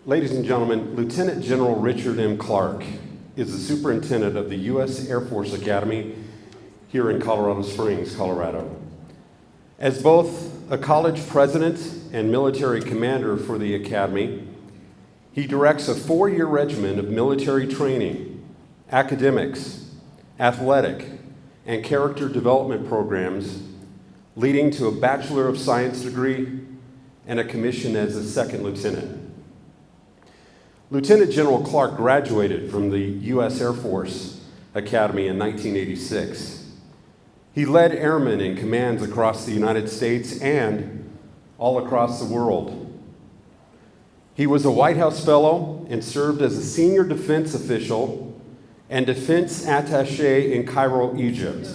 Ladies and gentlemen, Lieutenant General Richard M. Clark is the Superintendent of the U.S. Air Force Academy here in Colorado Springs, Colorado. As both a college president and military commander for the Academy, he directs a 4-year regimen of military training, academics, athletic, and character development programs, leading to a Bachelor of Science degree and a commission as a second lieutenant. Lieutenant General Clark graduated from the U.S. Air Force Academy in 1986. He led airmen in commands across the United States and all across the world. He was a White House Fellow and served as a senior defense official and defense attaché in Cairo, Egypt.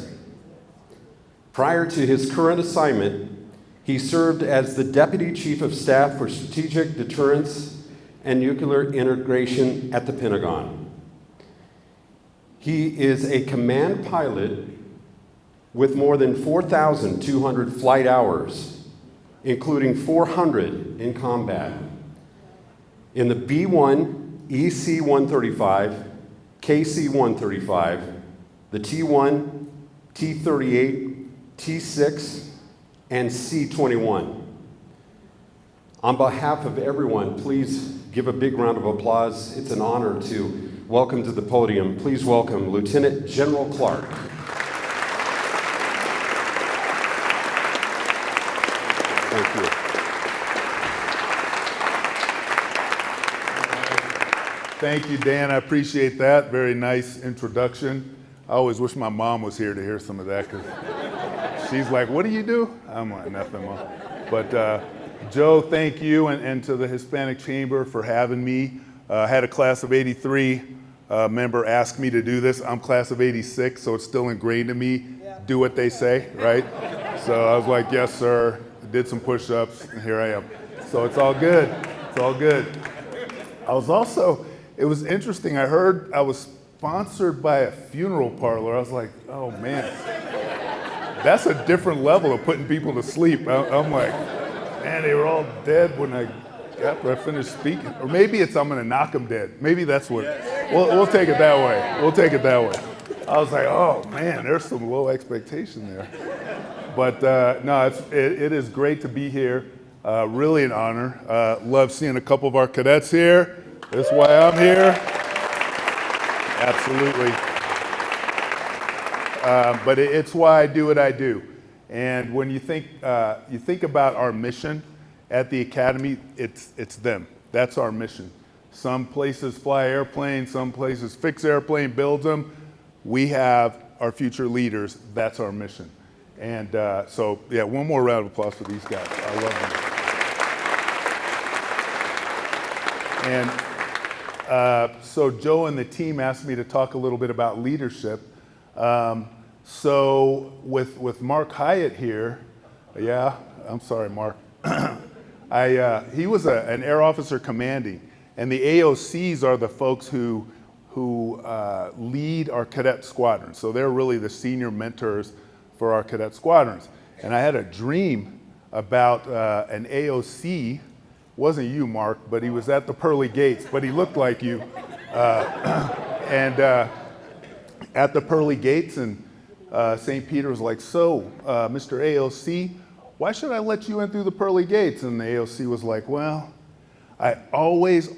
Prior to his current assignment, he served as the Deputy Chief of Staff for Strategic Deterrence and Nuclear Integration at the Pentagon. He is a command pilot with more than 4,200 flight hours, including 400 in combat, in the B-1, EC-135, KC-135, the T-1, T-38, T-6, and C-21. On behalf of everyone, please give a big round of applause. It's an honor to welcome to the podium. Please welcome Lieutenant General Clark. Thank you. Thank you, Dan. I appreciate that. Very nice introduction. I always wish my mom was here to hear some of that, because she's like, "What do you do?" I'm like, "Nothing, Mom." But Joe, thank you, and to the Hispanic Chamber for having me. I had a class of 83 member ask me to do this. I'm class of 86, so it's still ingrained in me. Do what they say, right? So I was like, "Yes, sir." Did some push-ups, and here I am. So it's all good. It's all good. It was interesting. I heard I was sponsored by a funeral parlor. I was like, oh man, that's a different level of putting people to sleep. I'm like, man, they were all dead after I finished speaking. Or maybe it's I'm gonna knock them dead. Maybe that's what, we'll take it that way. We'll take it that way. I was like, oh man, there's some low expectation there. But no, it is great to be here. Really an honor. Love seeing a couple of our cadets here. That's why I'm here. Absolutely. But it's why I do what I do. And when you think about our mission at the Academy, it's them. That's our mission. Some places fly airplanes, some places fix airplane, build them. We have our future leaders. That's our mission. And so, yeah, one more round of applause for these guys. I love them. And so Joe and the team asked me to talk a little bit about leadership. So with Mark Hyatt here, yeah, I'm sorry, Mark. He was an air officer commanding, and the AOCs are the folks who lead our cadet squadron. So they're really the senior mentors for our cadet squadrons. And I had a dream about an AOC. Wasn't you, Mark, but he was at the pearly gates, but he looked like you. And at the pearly gates, and St. Peter was like, so, Mr. AOC, why should I let you in through the pearly gates? And the AOC was like, well, I always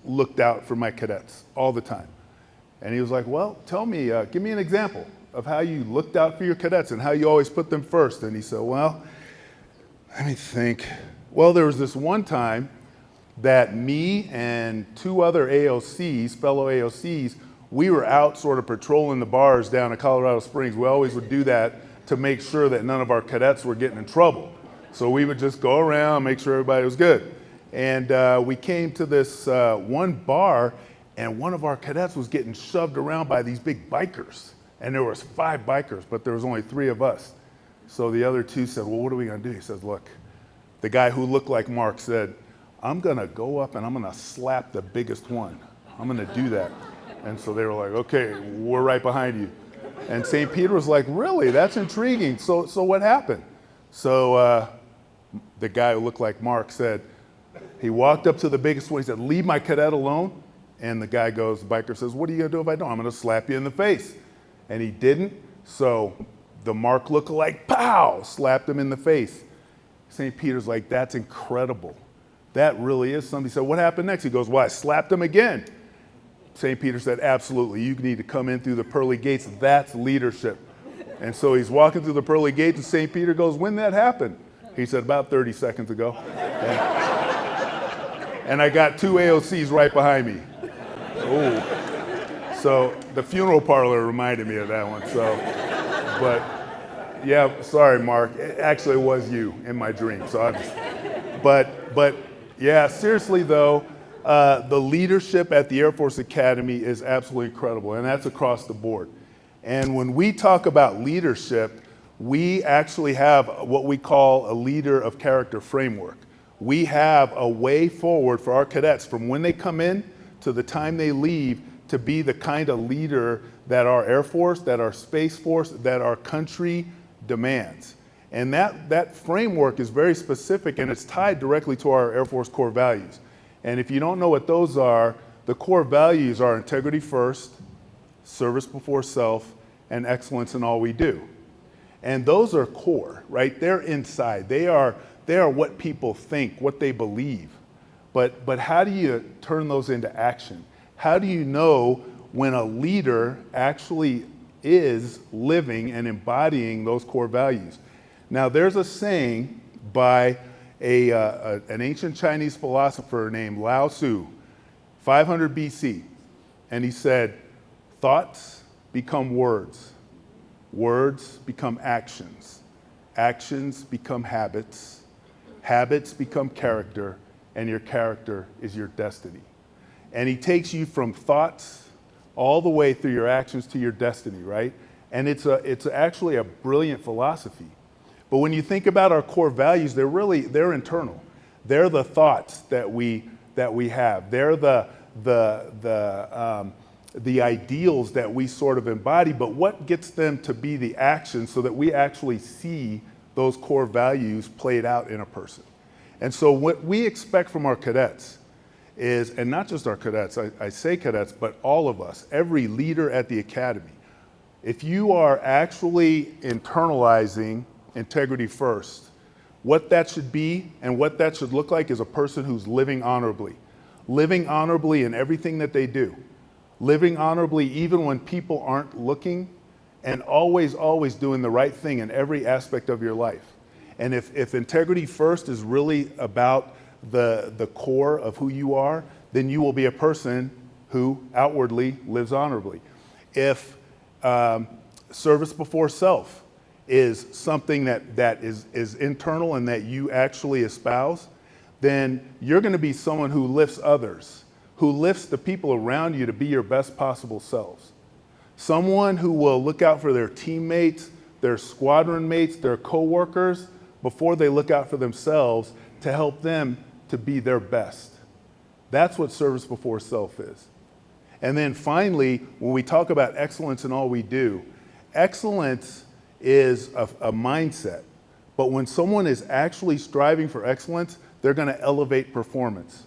looked out for my cadets, all the time. And he was like, well, tell me, give me an example of how you looked out for your cadets and how you always put them first. And he said, well, let me think. Well, there was this one time that me and 2 other AOCs, fellow AOCs, we were out sort of patrolling the bars down in Colorado Springs. We always would do that to make sure that none of our cadets were getting in trouble. So we would just go around, make sure everybody was good. And we came to this one bar, and one of our cadets was getting shoved around by these big bikers. And there was 5 bikers, but there was only 3 of us. So the other 2 said, well, what are we gonna do? He says, look, the guy who looked like Mark said, I'm gonna go up and I'm gonna slap the biggest one. I'm gonna do that. And so they were like, okay, we're right behind you. And St. Peter was like, really? That's intriguing. So what happened? So the guy who looked like Mark said, He walked up to the biggest one. He said, "Leave my cadet alone." And the guy goes, the biker says, "What are you gonna do if I don't?" "I'm gonna slap you in the face." And he didn't. So the Mark lookalike, pow, slapped him in the face. St. Peter's like, "That's incredible. That really is something." He said, "What happened next?" He goes, "Well, I slapped him again." St. Peter said, "Absolutely. You need to come in through the pearly gates. That's leadership." And so he's walking through the pearly gates, and St. Peter goes, "When did that happen?" He said, "About 30 seconds ago." And I got 2 AOCs right behind me. Ooh. So the funeral parlor reminded me of that one. So, but yeah, sorry, Mark. It actually was you in my dream. So, but yeah, seriously though, the leadership at the Air Force Academy is absolutely incredible, and that's across the board. And when we talk about leadership, we actually have what we call a leader of character framework. We have a way forward for our cadets from when they come in to the time they leave to be the kind of leader that our Air Force, that our Space Force, that our country demands. And that framework is very specific, and it's tied directly to our Air Force core values. And if you don't know what those are, the core values are integrity first, service before self, and excellence in all we do. And those are core, right? They're inside. They are what people think, what they believe. But how do you turn those into action? How do you know when a leader actually is living and embodying those core values? Now, there's a saying by an ancient Chinese philosopher named Lao Tzu, 500 BC, and he said, "Thoughts become words, words become actions, actions become habits, habits become character, and your character is your destiny." And he takes you from thoughts all the way through your actions to your destiny, right? And it's actually a brilliant philosophy. But when you think about our core values, they're internal. They're the thoughts that we have. They're the ideals that we sort of embody. But what gets them to be the action so that we actually see those core values played out in a person? And so what we expect from our cadets is, and not just our cadets, I say cadets, but all of us, every leader at the academy, if you are actually internalizing integrity first, what that should be and what that should look like is a person who's living honorably in everything that they do, living honorably even when people aren't looking, and always doing the right thing in every aspect of your life. And if integrity first is really about the core of who you are, then you will be a person who outwardly lives honorably. If service before self is something that is internal and that you actually espouse, then you're going to be someone who lifts others, who lifts the people around you to be your best possible selves. Someone who will look out for their teammates, their squadron mates, their coworkers, before they look out for themselves to help them to be their best. That's what service before self is. And then finally, when we talk about excellence in all we do, excellence is a mindset. But when someone is actually striving for excellence, they're going to elevate performance.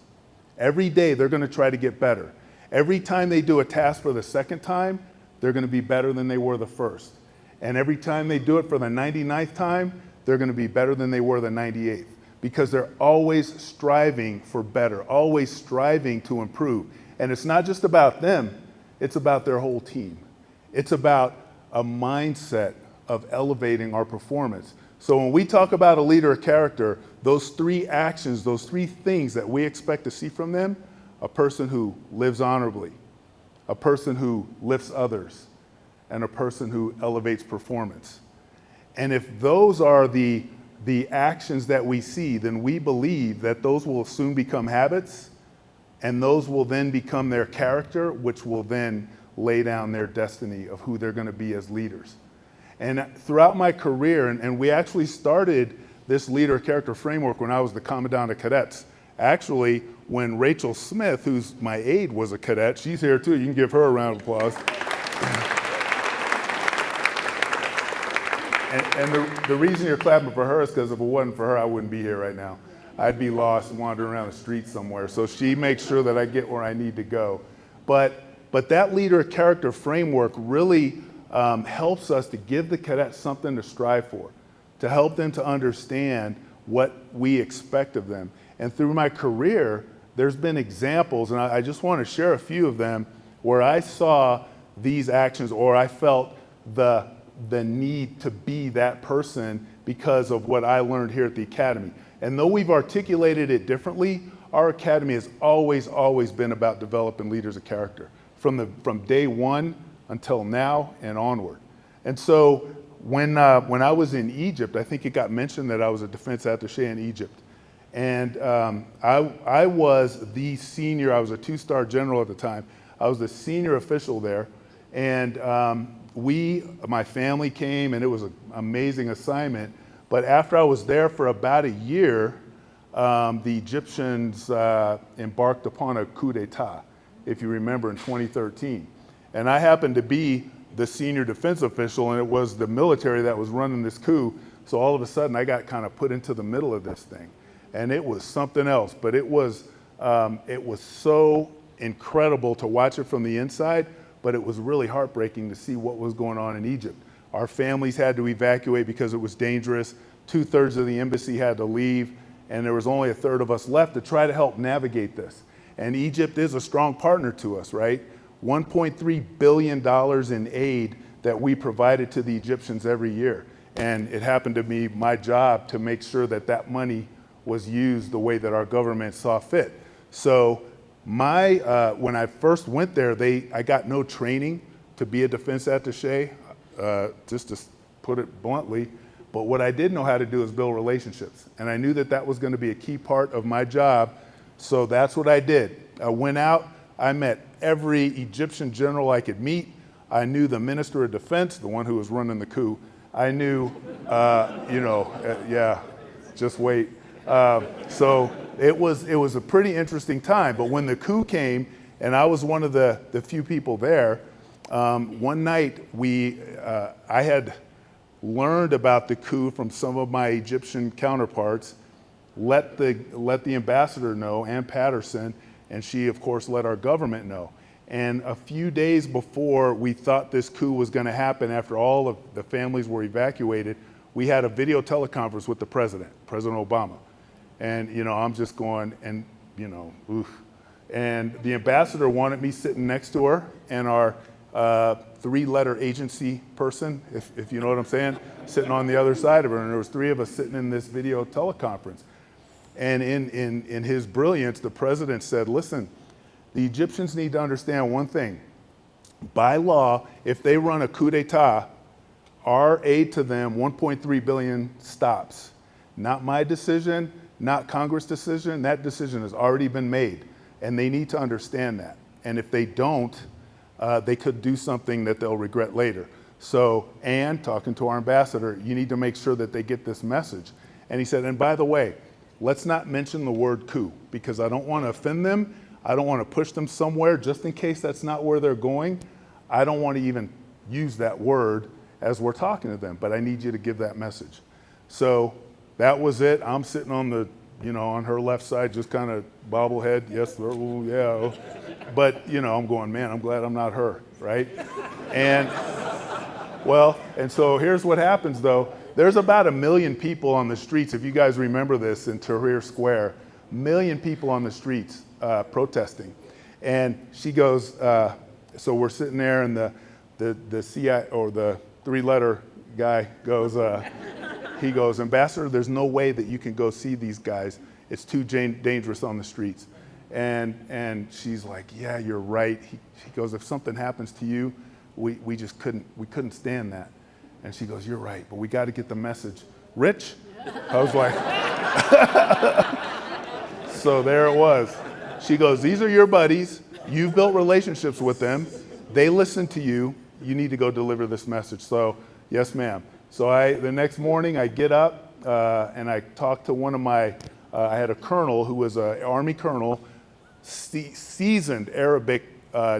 Every day, they're going to try to get better. Every time they do a task for the second time, they're going to be better than they were the first. And every time they do it for the 99th time, they're going to be better than they were the 98th. Because they're always striving for better, always striving to improve. And it's not just about them, it's about their whole team. It's about a mindset of elevating our performance. So when we talk about a leader of character, those 3 actions, those 3 things that we expect to see from them: a person who lives honorably, a person who lifts others, and a person who elevates performance. And if those are the actions that we see, then we believe that those will soon become habits, and those will then become their character, which will then lay down their destiny of who they're going to be as leaders. And throughout my career, and we actually started this leader character framework when I was the Commandant of Cadets. Actually, when Rachel Smith, who's my aide, was a cadet, she's here too, you can give her a round of applause. And the reason you're clapping for her is because if it wasn't for her, I wouldn't be here right now. I'd be lost and wandering around the street somewhere. So she makes sure that I get where I need to go. But that leader character framework really helps us to give the cadets something to strive for, to help them to understand what we expect of them. And through my career, there's been examples, and I just want to share a few of them, where I saw these actions or I felt the need to be that person because of what I learned here at the Academy. And though we've articulated it differently, our Academy has always been about developing leaders of character from day one until now and onward. And so when I was in Egypt, I think it got mentioned that I was a defense attaché in Egypt. And I was the senior, I was a 2-star general at the time. I was the senior official there. And my family came, and it was an amazing assignment. But after I was there for about a year, the Egyptians embarked upon a coup d'etat, if you remember, in 2013. And I happened to be the senior defense official, and it was the military that was running this coup. So all of a sudden, I got kind of put into the middle of this thing. And it was something else, but it was so incredible to watch it from the inside, but it was really heartbreaking to see what was going on in Egypt. Our families had to evacuate because it was dangerous. 2/3 of the embassy had to leave, and there was only 1/3 of us left to try to help navigate this. And Egypt is a strong partner to us, right? $1.3 billion in aid that we provided to the Egyptians every year. And it happened to be my job to make sure that that money was used the way that our government saw fit. So when I first went there, I got no training to be a defense attaché, just to put it bluntly. But what I did know how to do is build relationships. And I knew that that was going to be a key part of my job. So that's what I did. I went out, I met every Egyptian general I could meet. I knew the Minister of Defense, the one who was running the coup. I knew, just wait. So it was a pretty interesting time. But when the coup came, and I was one of the few people there, one night I had learned about the coup from some of my Egyptian counterparts, let the ambassador know, Ann Patterson, and she, of course, let our government know. And a few days before we thought this coup was going to happen, after all of the families were evacuated, we had a video teleconference with the President Obama. And, I'm just going, and, oof. And the ambassador wanted me sitting next to her, and our 3-letter agency person, if you know what I'm saying, sitting on the other side of her. And there was 3 of us sitting in this video teleconference. And in his brilliance, the president said, listen, the Egyptians need to understand one thing. By law, if they run a coup d'etat, our aid to them, $1.3 billion, stops. Not my decision, not Congress' decision. That decision has already been made, and they need to understand that. And if they don't, they could do something that they'll regret later. So, Ann, talking to our ambassador, you need to make sure that they get this message. And he said, and by the way, let's not mention the word coup, because I don't want to offend them. I don't want to push them somewhere just in case that's not where they're going. I don't want to even use that word as we're talking to them, but I need you to give that message. So that was it. I'm sitting on on her left side, just kind of bobblehead, yes, oh, yeah. But, I'm going, man, I'm glad I'm not her, right? And so here's what happens though. There's about 1 million people on the streets, if you guys remember this, in Tahrir Square, 1 million people on the streets protesting. And she goes, so we're sitting there, and the CI, or the 3-letter guy goes, he goes, Ambassador, there's no way that you can go see these guys. It's too dangerous on the streets. And she's like, yeah, you're right. He goes, if something happens to you, we couldn't stand that. And she goes, you're right, but we got to get the message. Rich? I was like, so there it was. She goes, these are your buddies. You've built relationships with them. They listen to you. You need to go deliver this message. So, yes, ma'am. So the next morning I get up and I talked to one of my, I had a colonel who was an Army colonel, seasoned Arabic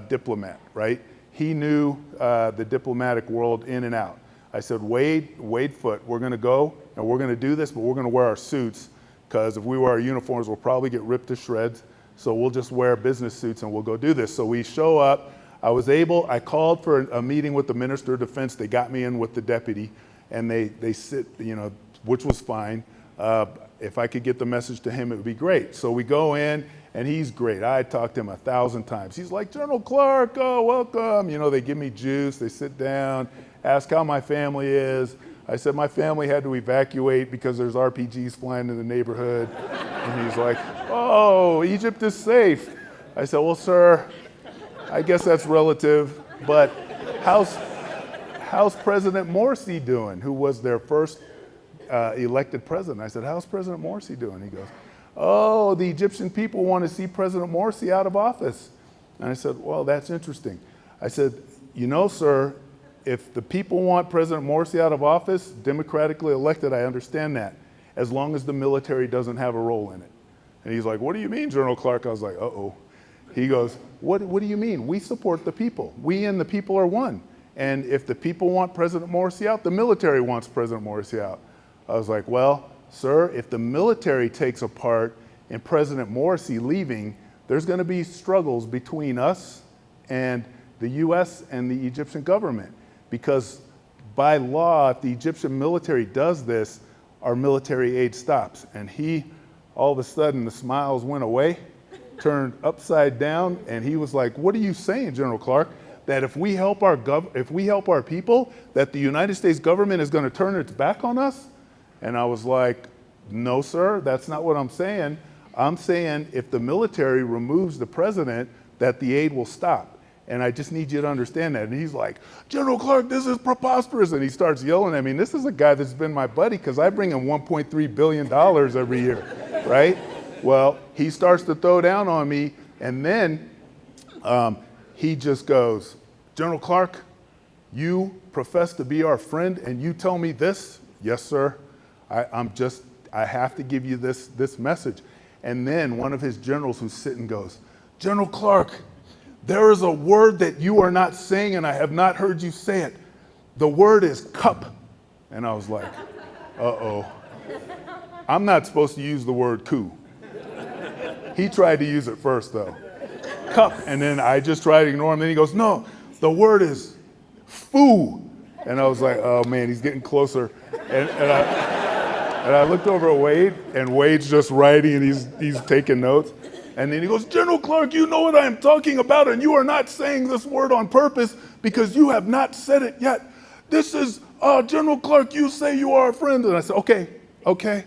diplomat, right? He knew the diplomatic world in and out. I said, Wade Foote, we're going to go and we're going to do this, but we're going to wear our suits because if we wear our uniforms, we'll probably get ripped to shreds. So we'll just wear business suits and we'll go do this. So we show up. I called for a meeting with the Minister of Defense. They got me in with the deputy, and they sit, which was fine. If I could get the message to him, it would be great. So we go in, and he's great. I talked to him 1,000 times. He's like, General Clark, oh, welcome. They give me juice. They sit down, ask how my family is. I said, my family had to evacuate because there's RPGs flying in the neighborhood. And he's like, oh, Egypt is safe. I said, well, sir, I guess that's relative, but how's President Morsi doing, who was their first elected president? I said, how's President Morsi doing? He goes, oh, the Egyptian people want to see President Morsi out of office. And I said, well, that's interesting. I said, sir, if the people want President Morsi out of office, democratically elected, I understand that, as long as the military doesn't have a role in it. And he's like, what do you mean, General Clark? I was like, uh-oh. He goes, what do you mean? We support the people. We and the people are one. And if the people want President Morsi out, the military wants President Morsi out. I was like, well, sir, if the military takes a part in President Morsi leaving, there's going to be struggles between us and the U.S. and the Egyptian government. Because by law, if the Egyptian military does this, our military aid stops. And all of a sudden, the smiles went away, turned upside down, and he was like, what are you saying, General Clark? That if we help our people, that the United States government is going to turn its back on us? And I was like, no, sir, that's not what I'm saying. I'm saying if the military removes the president, that the aid will stop. And I just need you to understand that. And he's like, General Clark, this is preposterous. And he starts yelling at me. And this is a guy that's been my buddy because I bring him $1.3 billion every year, right? Well, he starts to throw down on me. And then he just goes, General Clark, you profess to be our friend and you tell me this? Yes, sir. I have to give you this message. And then one of his generals who's sitting goes, General Clark, there is a word that you are not saying and I have not heard you say it. The word is cup. And I was like, uh-oh. I'm not supposed to use the word coup. He tried to use it first though. Cup. And then I just tried to ignore him. Then he goes, no, the word is foo. And I was like, oh man, he's getting closer. And I looked over at Wade, and Wade's just writing, and he's taking notes. And then he goes, General Clark, you know what I am talking about, and you are not saying this word on purpose because you have not said it yet. This is, General Clark, you say you are a friend. And I said, okay.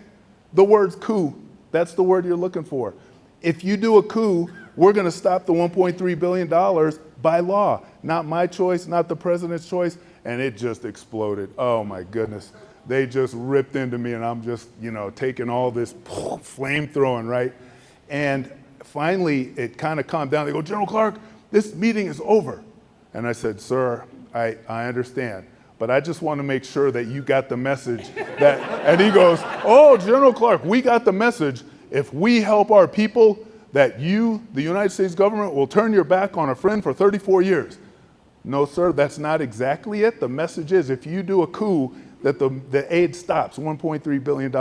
The word's coup. That's the word you're looking for. If you do a coup, we're going to stop the $1.3 billion by law. Not my choice, not the president's choice. And it just exploded. Oh, my goodness. They just ripped into me, and I'm just, taking all this flame throwing, right? And finally, it kind of calmed down. They go, General Clark, this meeting is over. And I said, sir, I understand, but I just want to make sure that you got the message. And he goes, oh, General Clark, we got the message. If we help our people, that you, the United States government, will turn your back on a friend for 34 years. No, sir, that's not exactly it. The message is if you do a coup, that the aid stops, $1.3 billion.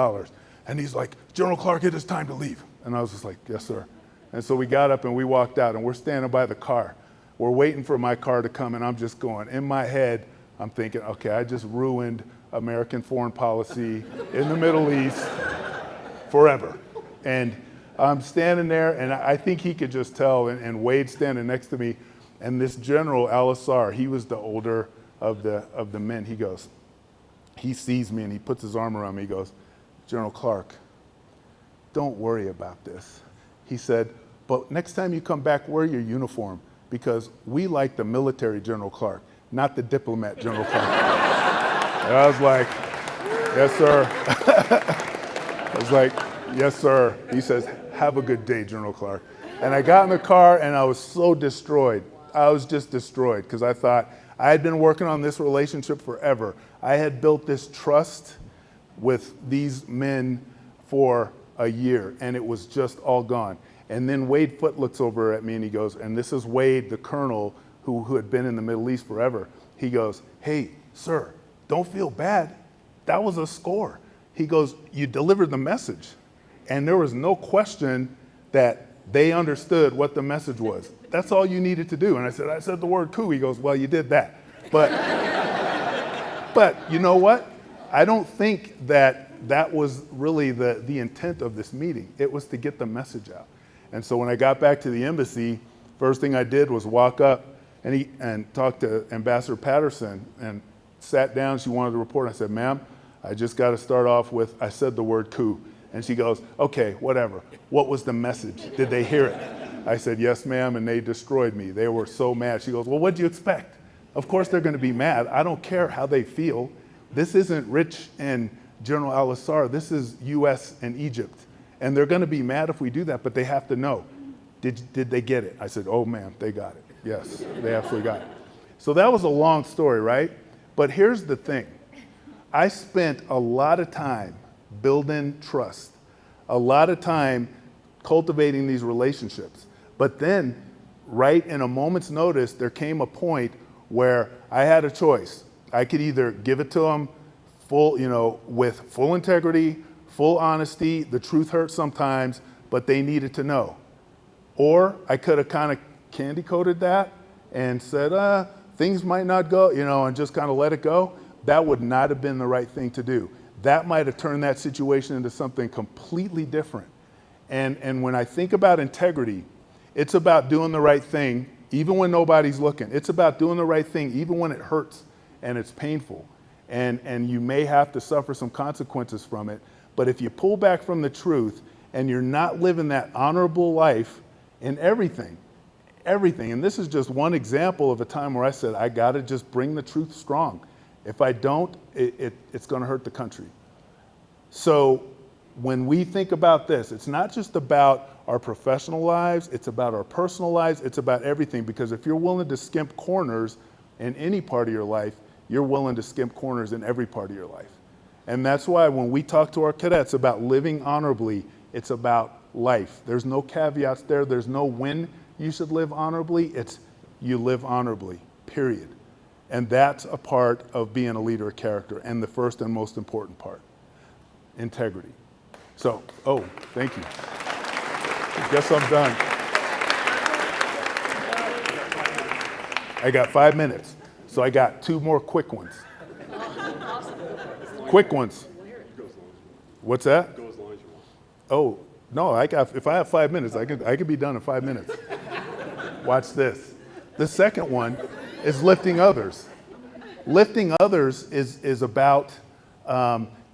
And he's like, General Clark, it is time to leave. And I was just like, yes, sir. And so we got up and we walked out, and we're standing by the car. We're waiting for my car to come, and I'm just going, in my head, I'm thinking, okay, I just ruined American foreign policy in the Middle East forever. And I'm standing there, and I think he could just tell, and Wade's standing next to me, and this General Al-Assar, he was the older of the men. He sees me, and he puts his arm around me. He goes, General Clark, don't worry about this. He said, but next time you come back, wear your uniform, because we like the military General Clark, not the diplomat General Clark. And I was like, yes, sir. I was like, yes, sir. He says, have a good day, General Clark. And I got in the car, and I was so destroyed. I was just destroyed, because I thought, I had been working on this relationship forever. I had built this trust with these men for a year, and it was just all gone. And then Wade Foote looks over at me and he goes, and this is Wade, the colonel who had been in the Middle East forever. He goes, hey, sir, don't feel bad. That was a score. He goes, you delivered the message. And there was no question that they understood what the message was. That's all you needed to do. And I said the word coup. He goes, well, you did that. But you know what? I don't think that was really the intent of this meeting. It was to get the message out. And so when I got back to the embassy, first thing I did was walk up and talk to Ambassador Patterson and sat down. She wanted to report. I said, ma'am, I just got to start off with, I said the word coup. And she goes, okay, whatever. What was the message? Did they hear it? I said, yes, ma'am, and they destroyed me. They were so mad. She goes, well, what'd you expect? Of course they're going to be mad. I don't care how they feel. This isn't Rich and General Al-Assad. This is U.S. and Egypt. And they're going to be mad if we do that, but they have to know. Did they get it? I said, oh, ma'am, they got it. Yes, they absolutely got it. So that was a long story, right? But here's the thing. I spent a lot of time building trust, a lot of time cultivating these relationships. But then, right in a moment's notice, there came a point where I had a choice. I could either give it to them full, with full integrity, full honesty. The truth hurts sometimes, but they needed to know. Or I could have kind of candy coated that and said, things might not go, and just kind of let it go. That would not have been the right thing to do. That might have turned that situation into something completely different. And when I think about integrity, it's about doing the right thing, even when nobody's looking. It's about doing the right thing, even when it hurts and it's painful. And you may have to suffer some consequences from it. But if you pull back from the truth and you're not living that honorable life in everything, and this is just one example of a time where I said, I got to just bring the truth strong. If I don't, it's going to hurt the country. So when we think about this, it's not just about our professional lives, it's about our personal lives, it's about everything. Because if you're willing to skimp corners in any part of your life, you're willing to skimp corners in every part of your life. And that's why when we talk to our cadets about living honorably, it's about life. There's no caveats there. There's no when you should live honorably. It's you live honorably, period. And that's a part of being a leader of character, and the first and most important part, integrity. So, thank you. Guess I'm done. I got 5 minutes, so I got 2 more quick ones. Quick ones. What's that? Go as long as you want. Oh, no, if I have 5 minutes, I can be done in 5 minutes. Watch this. The second one is lifting others. Lifting others is about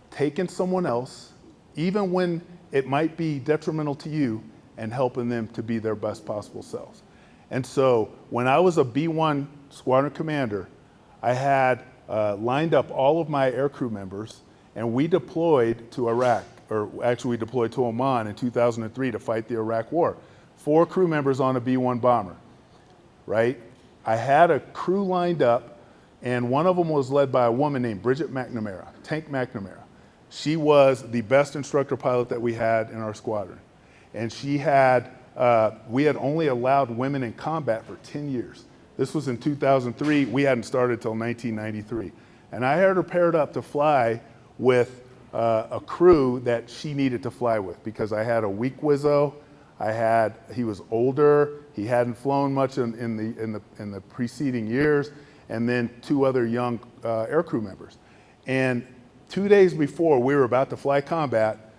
taking someone else, even when it might be detrimental to you, and helping them to be their best possible selves. And so when I was a B-1 squadron commander, I had lined up all of my aircrew members, and we deployed to Iraq, or actually we deployed to Oman in 2003 to fight the Iraq War. 4 crew members on a B-1 bomber, right? I had a crew lined up, and one of them was led by a woman named Bridget McNamara, Tank McNamara. She was the best instructor pilot that we had in our squadron. And she had, we had only allowed women in combat for 10 years. This was in 2003. We hadn't started till 1993. And I had her paired up to fly with a crew that she needed to fly with, because I had a weak Wizzo. He was older. He hadn't flown much in the preceding years, and then 2 other young aircrew members. And 2 days before we were about to fly combat,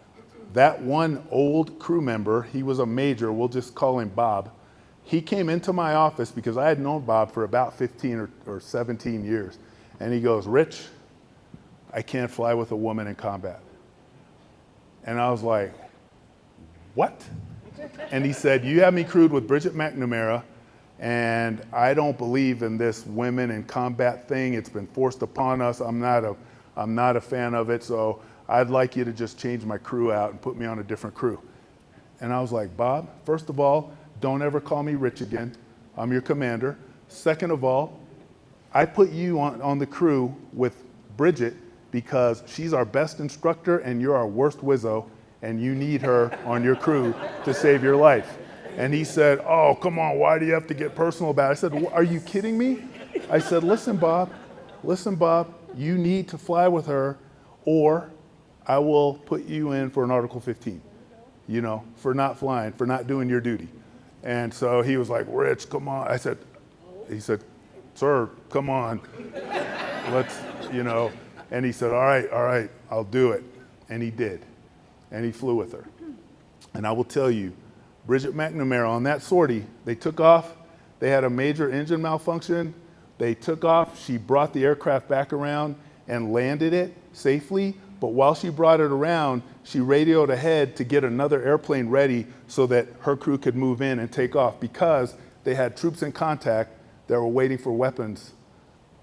that one old crew member, he was a major, we'll just call him Bob, he came into my office because I had known Bob for about 15 or 17 years. And he goes, Rich, I can't fly with a woman in combat. And I was like, what? And he said, you have me crewed with Bridget McNamara, and I don't believe in this women in combat thing. It's been forced upon us. I'm not a fan of it, so I'd like you to just change my crew out and put me on a different crew. And I was like, Bob, first of all, don't ever call me Rich again. I'm your commander. Second of all, I put you on the crew with Bridget because she's our best instructor and you're our worst Wizzo, and you need her on your crew to save your life. And he said, oh, come on, why do you have to get personal about it? I said, are you kidding me? I said, listen, Bob, you need to fly with her, or I will put you in for an Article 15. for not flying, for not doing your duty. And so he was like, Rich, come on. He said, sir, come on. Let's, and he said, all right, I'll do it. And he did. And he flew with her. And I will tell you, Bridget McNamara, on that sortie, they took off. They had a major engine malfunction. They took off. She brought the aircraft back around and landed it safely. But while she brought it around, she radioed ahead to get another airplane ready so that her crew could move in and take off, because they had troops in contact that were waiting for weapons,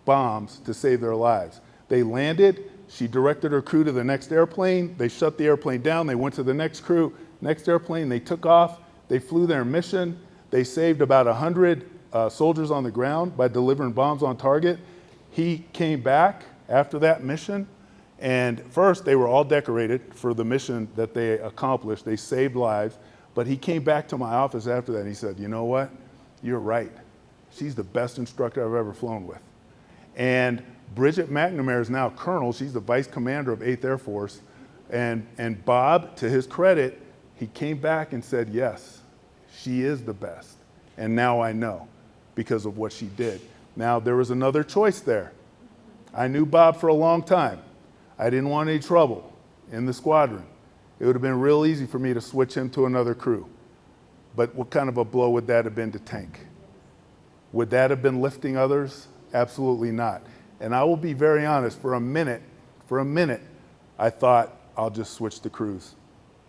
bombs, to save their lives. They landed. She directed her crew to the next airplane. They shut the airplane down. They went to the next crew, next airplane. They took off. They flew their mission. They saved about 100 soldiers on the ground by delivering bombs on target. He came back after that mission, and first they were all decorated for the mission that they accomplished. They saved lives. But he came back to my office after that and he said, you know what? You're right. She's the best instructor I've ever flown with. And Bridget McNamara is now colonel. She's the vice commander of 8th Air Force. And Bob, to his credit, he came back and said, yes, she is the best. And now I know, because of what she did. Now, there was another choice there. I knew Bob for a long time. I didn't want any trouble in the squadron. It would have been real easy for me to switch him to another crew. But what kind of a blow would that have been to tank? Would that have been lifting others? Absolutely not. And I will be very honest, for a minute, I thought, I'll just switch the crews.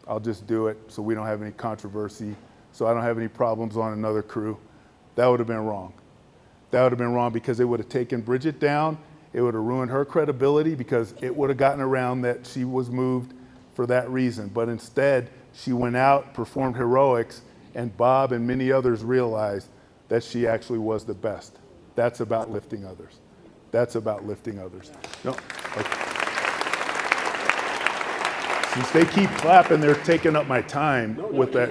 I'll just do it so we don't have any controversy, so I don't have any problems on another crew. That would have been wrong. That would have been wrong, because it would have taken Bridget down. It would have ruined her credibility, because it would have gotten around that she was moved for that reason. But instead, she went out, performed heroics, and Bob and many others realized that she actually was the best. That's about lifting others. That's about lifting others. No, okay. Since they keep clapping, they're taking up my time with that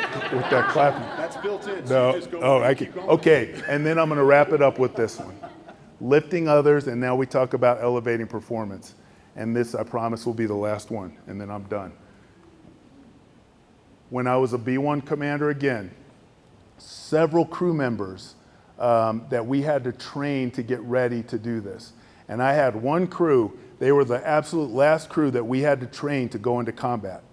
clapping. That's built in. No, So you just go, oh, I can, okay, and then I'm going to wrap it up with this one. Lifting others, and now we talk about elevating performance. And this, I promise, will be the last one, and then I'm done. When I was a B-1 commander again, several crew members that we had to train to get ready to do this. And I had one crew, they were the absolute last crew that we had to train to go into combat.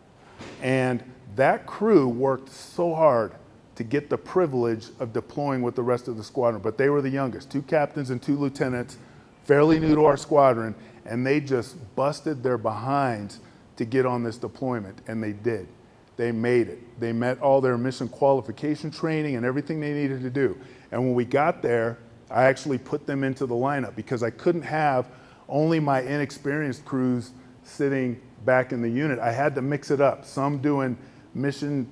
And that crew worked so hard to get the privilege of deploying with the rest of the squadron, but they were the youngest, 2 captains and 2 lieutenants, fairly new to our squadron, and they just busted their behinds to get on this deployment, and they did. They made it. They met all their mission qualification training and everything they needed to do. And when we got there, I actually put them into the lineup, because I couldn't have only my inexperienced crews sitting back in the unit. I had to mix it up, some doing mission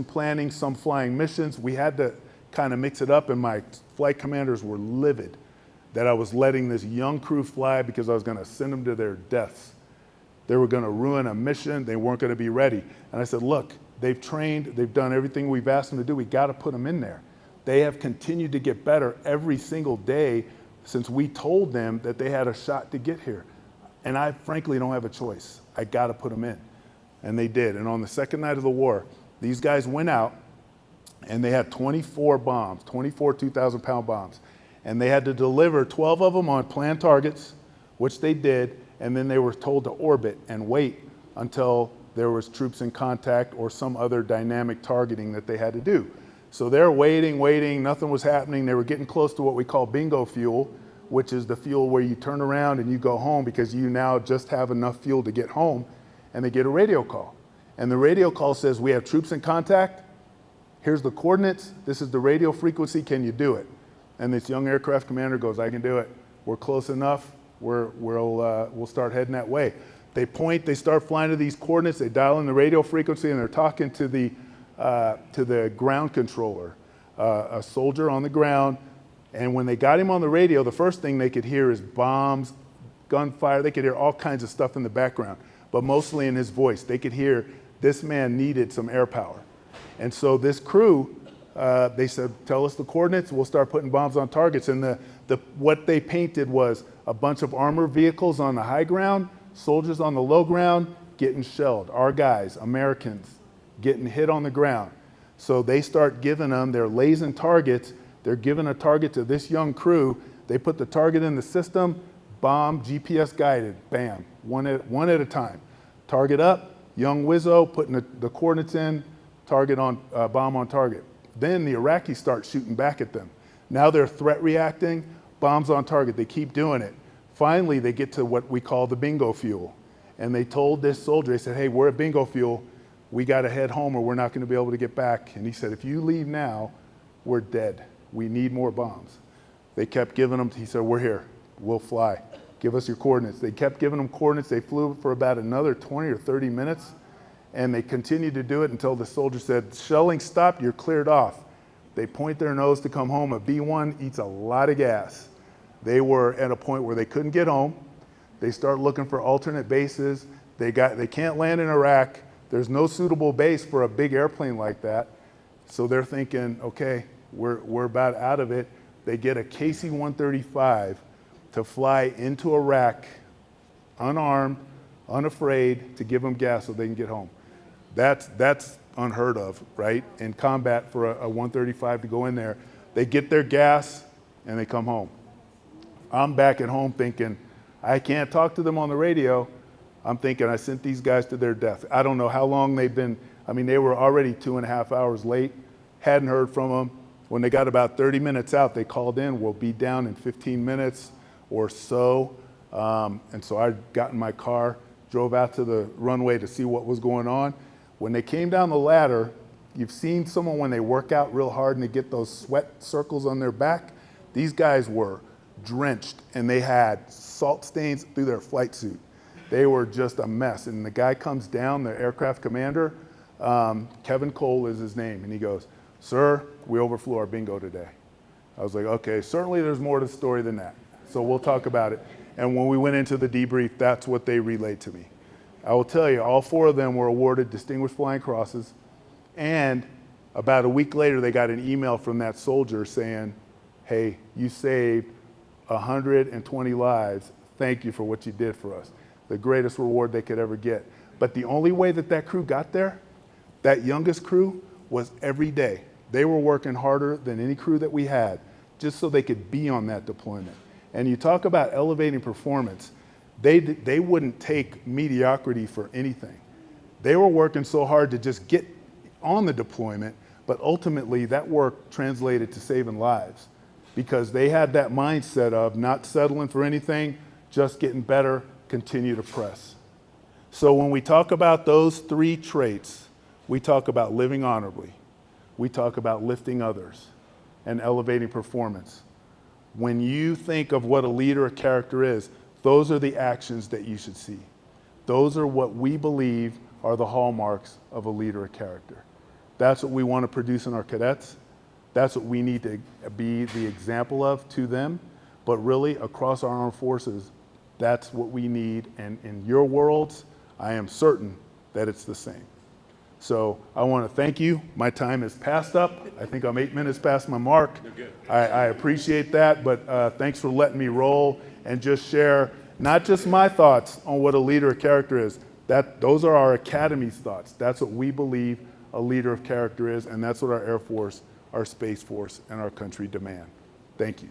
planning, some flying missions. We had to kind of mix it up, and my flight commanders were livid that I was letting this young crew fly, because I was going to send them to their deaths. They were going to ruin a mission. They weren't going to be ready. And I said, look, they've trained, they've done everything we've asked them to do. We got to put them in there. They have continued to get better every single day since we told them that they had a shot to get here. And I frankly don't have a choice. I got to put them in. And they did. And on the second night of the war, these guys went out and they had 24 bombs, 24 2,000-pound bombs. And they had to deliver 12 of them on planned targets, which they did. And then they were told to orbit and wait until there was troops in contact or some other dynamic targeting that they had to do. So they're waiting, nothing was happening. They were getting close to what we call bingo fuel, which is the fuel where you turn around and you go home, because you now just have enough fuel to get home. And they get a radio call. And the radio call says, we have troops in contact. Here's the coordinates. This is the radio frequency. Can you do it? And this young aircraft commander goes, I can do it. We're close enough. We'll start heading that way. They point, they start flying to these coordinates. They dial in the radio frequency, and they're talking to the ground controller, a soldier on the ground. And when they got him on the radio, the first thing they could hear is bombs, gunfire. They could hear all kinds of stuff in the background, but mostly in his voice. They could hear this man needed some air power. And so this crew, they said, tell us the coordinates, we'll start putting bombs on targets. And what they painted was a bunch of armored vehicles on the high ground, soldiers on the low ground getting shelled. Our guys, Americans, getting hit on the ground. So they start giving them, they're lasing targets. They're giving a target to this young crew. They put the target in the system, bomb, GPS guided, bam, one at a time. Target up, young Wizzo putting the coordinates in, target on, bomb on target. Then the Iraqis start shooting back at them. Now they're threat reacting, bombs on target. They keep doing it. Finally, they get to what we call the bingo fuel. And they told this soldier, they said, hey, we're at bingo fuel. We got to head home or we're not going to be able to get back. And he said, if you leave now, we're dead. We need more bombs. They kept giving them, he said, we're here. We'll fly. Give us your coordinates. They kept giving them coordinates. They flew for about another 20 or 30 minutes. And they continued to do it until the soldier said, shelling stopped, you're cleared off. They point their nose to come home. A B-1 eats a lot of gas. They were at a point where they couldn't get home. They start looking for alternate bases. They can't land in Iraq. There's no suitable base for a big airplane like that. So they're thinking, okay, we're about out of it. They get a KC-135 to fly into Iraq, unarmed, unafraid, to give them gas so they can get home. That's unheard of, right? In combat for a 135 to go in there. They get their gas and they come home. I'm back at home thinking, I can't talk to them on the radio. I'm thinking I sent these guys to their death. I don't know how long they've been, I mean, they were already 2.5 hours late, hadn't heard from them. When they got about 30 minutes out, they called in, we'll be down in 15 minutes or so. And so I got in my car, drove out to the runway to see what was going on. When they came down the ladder, you've seen someone when they work out real hard and they get those sweat circles on their back. These guys were drenched and they had salt stains through their flight suit. They were just a mess. And the guy comes down, the aircraft commander, Kevin Cole is his name, and he goes, sir, we overflew our bingo today. I was like, okay, certainly there's more to the story than that. So we'll talk about it. And when we went into the debrief, that's what they relayed to me. I will tell you, all 4 of them were awarded Distinguished Flying Crosses. And about a week later, they got an email from that soldier saying, hey, you saved 120 lives. Thank you for what you did for us. The greatest reward they could ever get. But the only way that crew got there, that youngest crew, was every day. They were working harder than any crew that we had just so they could be on that deployment. And you talk about elevating performance, they wouldn't take mediocrity for anything. They were working so hard to just get on the deployment, but ultimately that work translated to saving lives because they had that mindset of not settling for anything, just getting better, continue to press. So when we talk about those 3 traits, we talk about living honorably. We talk about lifting others and elevating performance. When you think of what a leader of character is, those are the actions that you should see. Those are what we believe are the hallmarks of a leader of character. That's what we want to produce in our cadets. That's what we need to be the example of to them. But really, across our armed forces, that's what we need. And in your worlds, I am certain that it's the same. So I want to thank you. My time is passed up. I think I'm 8 minutes past my mark. You're good. I appreciate that, but thanks for letting me roll and just share not just my thoughts on what a leader of character is. Those are our Academy's thoughts. That's what we believe a leader of character is, and that's what our Air Force, our Space Force, and our country demand. Thank you.